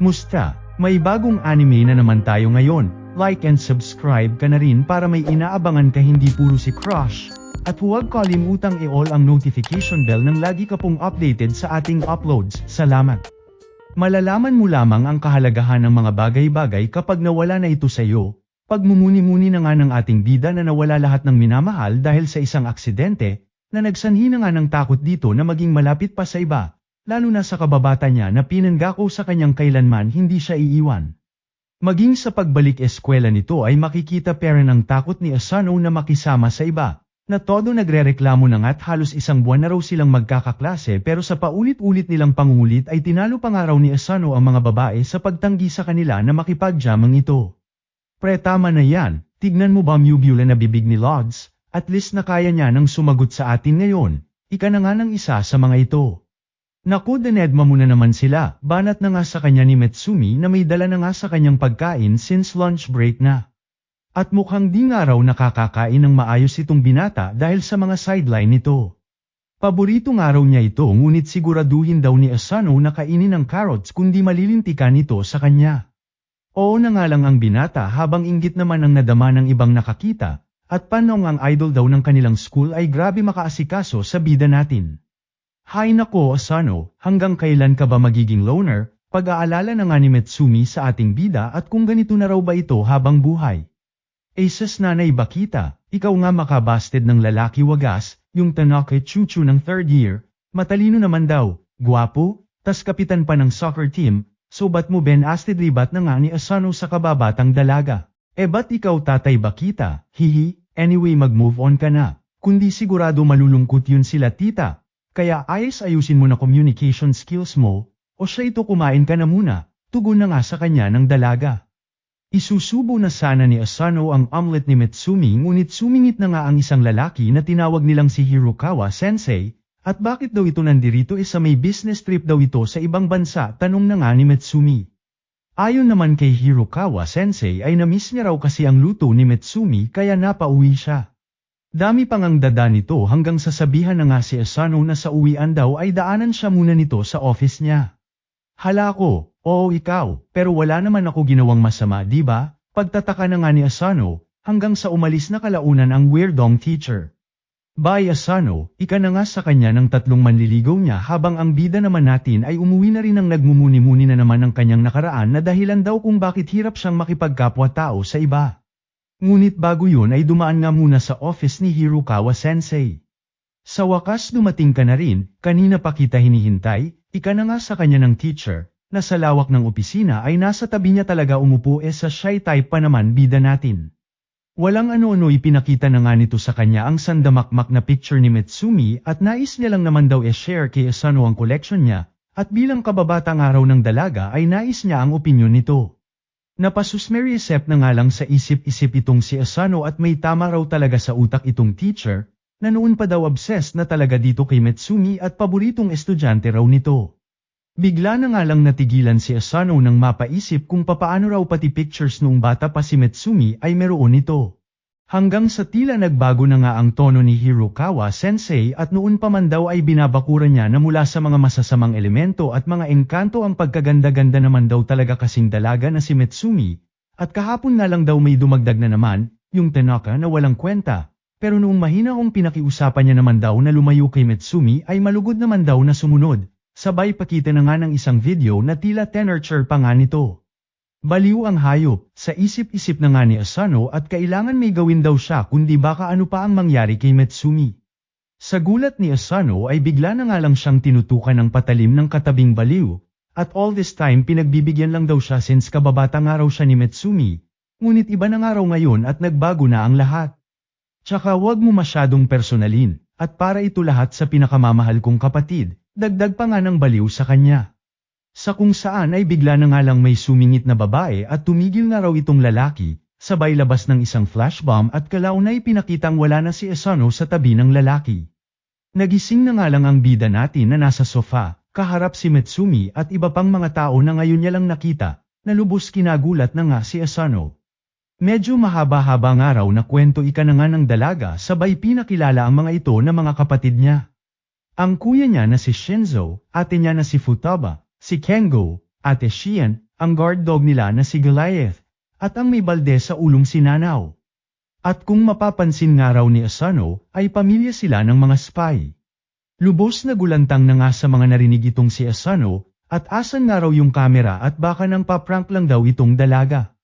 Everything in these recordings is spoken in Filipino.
Musta? May bagong anime na naman tayo ngayon. Like and subscribe ka na rin para may inaabangan ka hindi puro si Crush. At huwag kalimutang i-all ang notification bell nang lagi ka pong updated sa ating uploads. Salamat! Malalaman mo lamang ang kahalagahan ng mga bagay-bagay kapag nawala na ito sa iyo. Pagmumuni-muni na nga ng ating bida na nawala lahat ng minamahal dahil sa isang aksidente, na nagsanhi na nga ng takot dito na maging malapit pa sa iba, lalo na sa kababata niya na pinanggako sa kanyang kailanman hindi siya iiwan. Maging sa pagbalik eskwela nito ay makikita pa rin ang takot ni Asano na makisama sa iba, na todo nagrereklamo na nga't halos isang buwan na raw silang magkakaklase pero sa paulit-ulit nilang pangungulit ay tinalo pa nga raw ni Asano ang mga babae sa pagtanggi sa kanila na makipag-jamang ito. Pre, tama na yan, tignan mo ba mubula na bibig ni Lods, at least na kaya niya nang sumagot sa atin ngayon, ika na nga ng isa sa mga ito. Naku, dinedma mo na naman sila, banat na nga sa kanya ni Metsumi na may dala na nga sa kanyang pagkain since lunch break na. At mukhang di nga raw nakakakain ng maayos itong binata dahil sa mga sideline nito. Paborito nga raw niya ito ngunit siguraduhin daw ni Asano na kainin ng carrots kundi malilintikan ito sa kanya. Oo na nga lang ang binata habang inggit naman ang nadama ng ibang nakakita, at panong ang idol daw ng kanilang school ay grabe makaasikaso sa bida natin. Hay nako Asano, hanggang kailan ka ba magiging loner? Pag-aalala na nga ni Metsumi sa ating bida at kung ganito na raw ba ito habang buhay. Sus nanay Bakita, ikaw nga makabasted ng lalaki wagas, yung Tanaka Chuchu ng 3rd year, matalino naman daw, gwapo, tas kapitan pa ng soccer team, so ba't mo Ben asted libat na nga ni Asano sa kababatang dalaga? Ba't ikaw tatay Bakita, hihi, anyway mag-move on ka na, kundi sigurado malulungkot yun sila tita. Kaya ayusin mo na communication skills mo, o siya ito kumain ka na muna, tugon na nga sa kanya ng dalaga. Isusubo na sana ni Asano ang omelet ni Metsumi ngunit sumingit na nga ang isang lalaki na tinawag nilang si Hirokawa Sensei, at bakit daw ito nandirito sa may business trip daw ito sa ibang bansa tanong na nga ni Metsumi. Ayon naman kay Hirokawa Sensei ay na-miss niya raw kasi ang luto ni Metsumi kaya napauwi siya. Dami pang ang dada nito hanggang sasabihan na nga si Asano na sa uwian daw ay daanan siya muna nito sa office niya. Hala ko, oo ikaw, pero wala naman ako ginawang masama di ba? Pagtataka na nga ni Asano, hanggang sa umalis na kalaunan ang weirdong teacher. Bye Asano, ika na nga sa kanya ng 3 manliligaw niya habang ang bida naman natin ay umuwi na rin ang nagmumuni-muni na naman ng kanyang nakaraan na dahilan daw kung bakit hirap siyang makipagkapwa-tao sa iba. Ngunit bago yun ay dumaan nga muna sa office ni Hirokawa Sensei. Sa wakas dumating ka na rin, kanina pa kita hinihintay, ika na nga sa kanya ng teacher, na sa lawak ng opisina ay nasa tabi niya talaga umupo sa shy type pa naman bida natin. Walang ano-ano ipinakita na nga nito sa kanya ang sandamakmak na picture ni Metsumi at nais niya lang naman daw share kay Asano ang collection niya, at bilang kababatang araw ng dalaga ay nais niya ang opinyon nito. Napasusmeriesep na nga lang sa isip-isip itong si Asano at may tama raw talaga sa utak itong teacher, na noon pa daw obsessed na talaga dito kay Metsumi at paboritong estudyante raw nito. Bigla na nga lang natigilan si Asano nang mapaisip kung papaano raw pati pictures noong bata pa si Metsumi ay meron nito. Hanggang sa tila nagbago na nga ang tono ni Hirokawa Sensei at noon pa man daw ay binabakuran niya na mula sa mga masasamang elemento at mga engkanto ang pagkaganda-ganda naman daw talaga kasing dalaga na si Metsumi, at kahapon na lang daw may dumagdag na naman, yung Tanaka na walang kwenta, pero noong mahina kong pinakiusapan niya naman daw na lumayo kay Metsumi ay malugod naman daw na sumunod, sabay pakita na nga ng isang video na tila tenorture pa nga nito. Baliw ang hayop, sa isip-isip na nga ni Asano at kailangan may gawin daw siya kundi baka ano pa ang mangyari kay Metsumi. Sa gulat ni Asano ay bigla na nga lang siyang tinutukan ng patalim ng katabing baliw, at all this time pinagbibigyan lang daw siya since kababata nga raw siya ni Metsumi, ngunit iba na nga raw ngayon at nagbago na ang lahat. Tsaka wag mo masyadong personalin, at para ito lahat sa pinakamamahal kong kapatid, dagdag pa nga ng baliw sa kanya. Sa kung saan ay bigla na nga lang may sumingit na babae at tumigil na raw itong lalaki, sabay labas ng isang flashbomb at kalaunay pinakitang wala na si Asano sa tabi ng lalaki. Nagising na nga lang ang bida natin na nasa sofa, kaharap si Metsumi at iba pang mga tao na ngayon niya lang nakita, na lubos kinagulat na nga si Asano. Medyo mahaba-haba nga raw na kwento ika na nga ng dalaga sabay pinakilala ang mga ito na mga kapatid niya. Ang kuya niya na si Shinzo, ate niya na si Futaba, si Kengo, ate Shian, ang guard dog nila na si Goliath, at ang may balde sa ulong si Nanaw. At kung mapapansin nga raw ni Asano, ay pamilya sila ng mga spy. Lubos na gulantang na nga sa mga narinig itong si Asano, at asan nga raw yung kamera at baka nang paprank lang daw itong dalaga.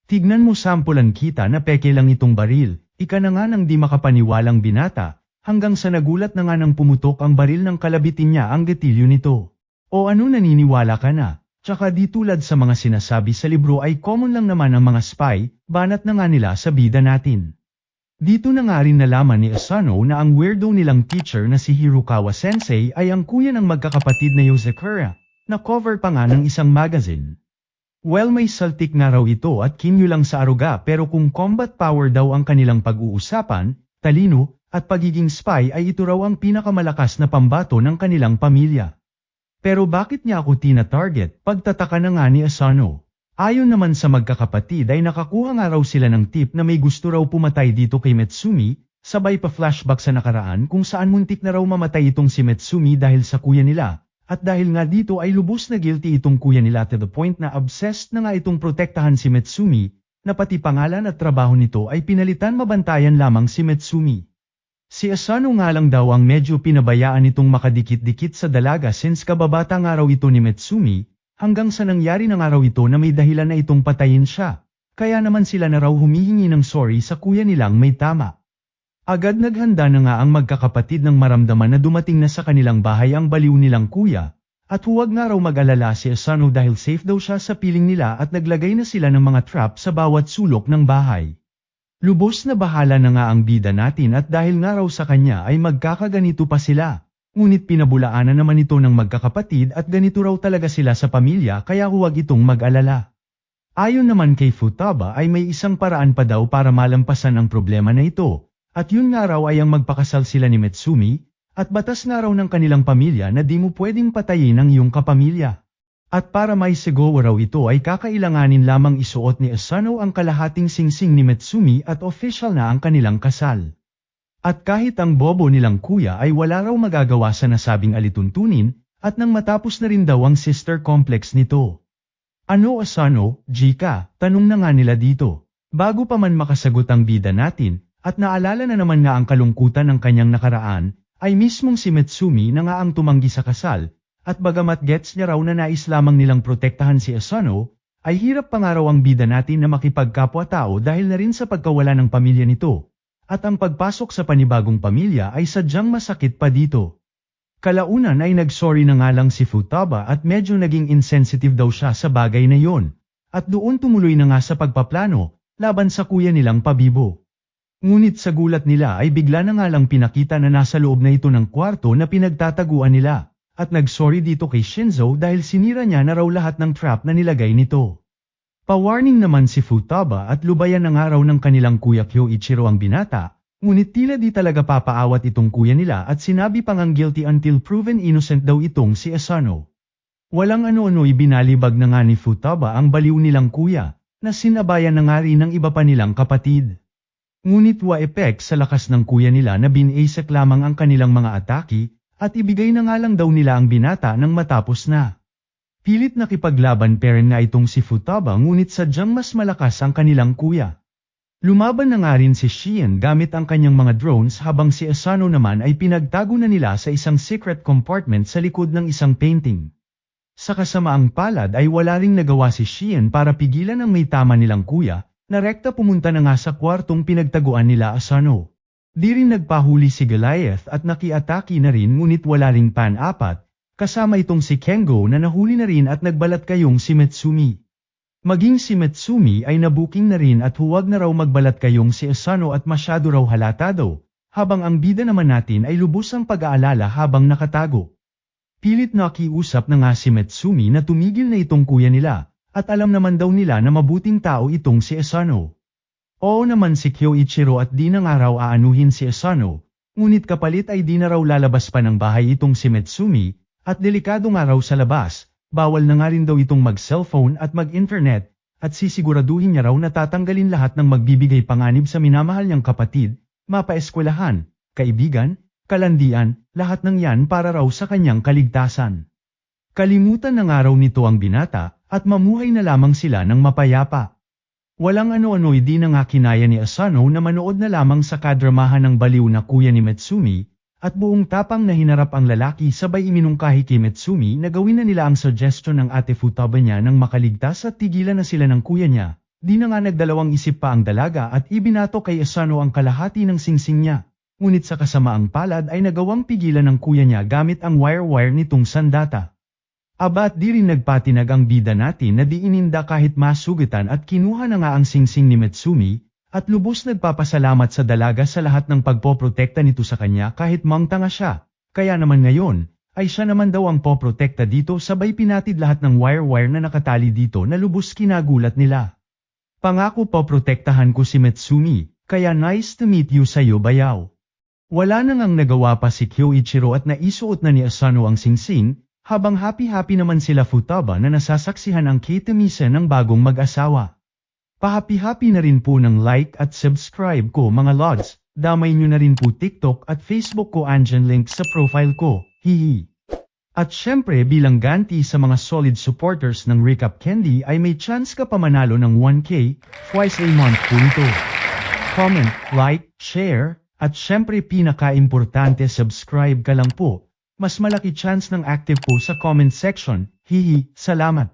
Tignan mo sampulan kita na peke lang itong baril, ika na nga nang di makapaniwalang binata, hanggang sa nagulat na nga nang pumutok ang baril ng kalabitin niya ang gatilyo nito. O ano naniniwala ka na? Tsaka di tulad sa mga sinasabi sa libro ay common lang naman ang mga spy, banat na nga nila sa bida natin. Dito na nga rin nalaman ni Asano na ang weirdo nilang teacher na si Hirokawa Sensei ay ang kuya ng magkakapatid na Yozakura, na cover pa nga ng isang magazine. Well, may saltik nga raw ito at kinyo lang sa aruga, pero kung combat power daw ang kanilang pag-uusapan, talino, at pagiging spy ay ito raw ang pinakamalakas na pambato ng kanilang pamilya. Pero bakit niya ako tina-target? Pagtataka na nga ni Asano. Ayon naman sa magkakapatid ay nakakuha nga raw sila ng tip na may gusto raw pumatay dito kay Metsumi, sabay pa flashback sa nakaraan kung saan muntik na raw mamatay itong si Metsumi dahil sa kuya nila. At dahil nga dito ay lubos na guilty itong kuya nila to the point na obsessed na nga itong protektahan si Metsumi, na pati pangalan at trabaho nito ay pinalitan mabantayan lamang si Metsumi. Si Asano nga lang daw ang medyo pinabayaan itong makadikit-dikit sa dalaga since kababata nga raw ito ni Metsumi, hanggang sa nangyari na nga raw ito na may dahilan na itong patayin siya, kaya naman sila na raw humihingi ng sorry sa kuya nilang may tama. Agad naghanda na nga ang magkakapatid ng maramdaman na dumating na sa kanilang bahay ang baliw nilang kuya, at huwag nga raw mag-alala si Asano dahil safe daw siya sa piling nila at naglagay na sila ng mga trap sa bawat sulok ng bahay. Lubos na bahala na nga ang bida natin at dahil nga raw sa kanya ay magkakaganito pa sila, ngunit pinabulaanan naman ito ng magkakapatid at ganito raw talaga sila sa pamilya kaya huwag itong mag-alala. Ayon naman kay Futaba ay may isang paraan pa daw para malampasan ang problema na ito, at yun nga raw ay ang magpakasal sila ni Metsumi, at batas nga raw ng kanilang pamilya na di mo pwedeng patayin ang iyong kapamilya. At para may sigaw raw ito ay kakailanganin lamang isuot ni Asano ang kalahating singsing ni Metsumi at official na ang kanilang kasal. At kahit ang bobo nilang kuya ay wala raw magagawa sa nasabing alituntunin, at nang matapos na rin daw ang sister complex nito. Ano Asano, Jika? Tanong na nga nila dito. Bago pa man makasagot ang bida natin, at naalala na naman nga ang kalungkutan ng kanyang nakaraan, ay mismong si Metsumi na nga ang tumanggi sa kasal. At bagamat gets niya raw na nais lamang nilang protektahan si Asano, ay hirap pa nga raw ang bida natin na makipagkapwa-tao dahil na rin sa pagkawala ng pamilya nito. At ang pagpasok sa panibagong pamilya ay sadyang masakit pa dito. Kalaunan ay nagsorry na nga lang si Futaba at medyo naging insensitive daw siya sa bagay na yon. At doon tumuloy na nga sa pagpaplano, laban sa kuya nilang pabibo. Ngunit sa gulat nila ay bigla na nga lang pinakita na nasa loob na ito ng kwarto na pinagtataguan nila. At nagsorry dito kay Shinzo dahil sinira niya na raw lahat ng trap na nilagay nito. Pa-warning naman si Futaba at lubayan na nga raw ng kanilang kuya Kyoichiro ang binata, ngunit tila di talaga papaawat itong kuya nila at sinabi pang ang guilty until proven innocent daw itong si Asano. Walang ano-ano'y binalibag na nga ni Futaba ang baliw nilang kuya, na sinabayan na nga rin ng iba pa nilang kapatid. Ngunit wa-epek sa lakas ng kuya nila na binasek lamang ang kanilang mga atake, at ibigay na nga lang daw nila ang binata nang matapos na. Pilit nakipaglaban peren nga itong si Futaba ngunit sadyang mas malakas ang kanilang kuya. Lumaban na nga rin si Shien gamit ang kanyang mga drones habang si Asano naman ay pinagtago na nila sa isang secret compartment sa likod ng isang painting. Sa kasamaang palad ay wala ring nagawa si Shien para pigilan ang may tama nilang kuya, na rekta pumunta na nga sa kwartong pinagtaguan nila Asano. Di rin nagpahuli si Goliath at nakiatake na rin ngunit wala ring pan-apat, kasama itong si Kengo na nahuli na rin at nagbalat kayong si Metsumi. Maging si Metsumi ay nabuking na rin at huwag na raw magbalat kayong si Asano at masyado raw halata daw, habang ang bida naman natin ay lubos ang pag-aalala habang nakatago. Pilit nakiusap na nga si Metsumi na tumigil na itong kuya nila, at alam naman daw nila na mabuting tao itong si Asano. Oo naman si Kyoichiro at di na nga raw aanuhin si Asano, ngunit kapalit ay di na raw lalabas pa ng bahay itong si Metsumi, at delikado nga raw sa labas, bawal na nga rin daw itong mag-cellphone at mag-internet, at sisiguraduhin niya raw na tatanggalin lahat ng magbibigay panganib sa minamahal niyang kapatid, mapaeskwelahan, kaibigan, kalandian, lahat ng yan para raw sa kanyang kaligtasan. Kalimutan na nga raw nito ang binata, at mamuhay na lamang sila ng mapayapa. Walang ano-ano'y di na nga kinaya ni Asano na manood na lamang sa kadramahan ng baliw na kuya ni Metsumi, at buong tapang na hinarap ang lalaki sabay iminungkahi kay Metsumi na gawin na nila ang suggestion ng ate Futaba niya nang makaligtas at tigilan na sila ng kuya niya. Di na nga nagdalawang isip pa ang dalaga at ibinato kay Asano ang kalahati ng singsing niya. Ngunit sa kasamaang palad ay nagawang pigilan ng kuya niya gamit ang wire-wire nitong sandata. Aba at di rin nagpatinag ang bida natin na di ininda kahit masugitan at kinuha na nga ang singsing ni Metsumi, at lubos nagpapasalamat sa dalaga sa lahat ng pagpoprotekta nito sa kanya kahit mangtanga siya. Kaya naman ngayon, ay siya naman daw ang poprotekta dito sabay pinatid lahat ng wire-wire na nakatali dito na lubos kinagulat nila. Pangako poprotektahan ko si Metsumi, kaya nice to meet you sa'yo bayaw. Wala nang ang nagawa pa si Kyoichiro at naisuot na ni Asano ang singsing, habang happy-happy naman sila Futaba na nasasaksihan ang kitamise ng bagong mag-asawa. Pahappy-happy na rin po ng like at subscribe ko mga lods, damay nyo na rin po TikTok at Facebook ko andyan link sa profile ko, hihi. At syempre bilang ganti sa mga solid supporters ng Recap Candy ay may chance ka pa manalo ng 1K, twice a month po ito. Comment, like, share, at syempre pinaka-importante subscribe ka lang po. Mas malaki chance ng active po sa comment section, hihi, salamat.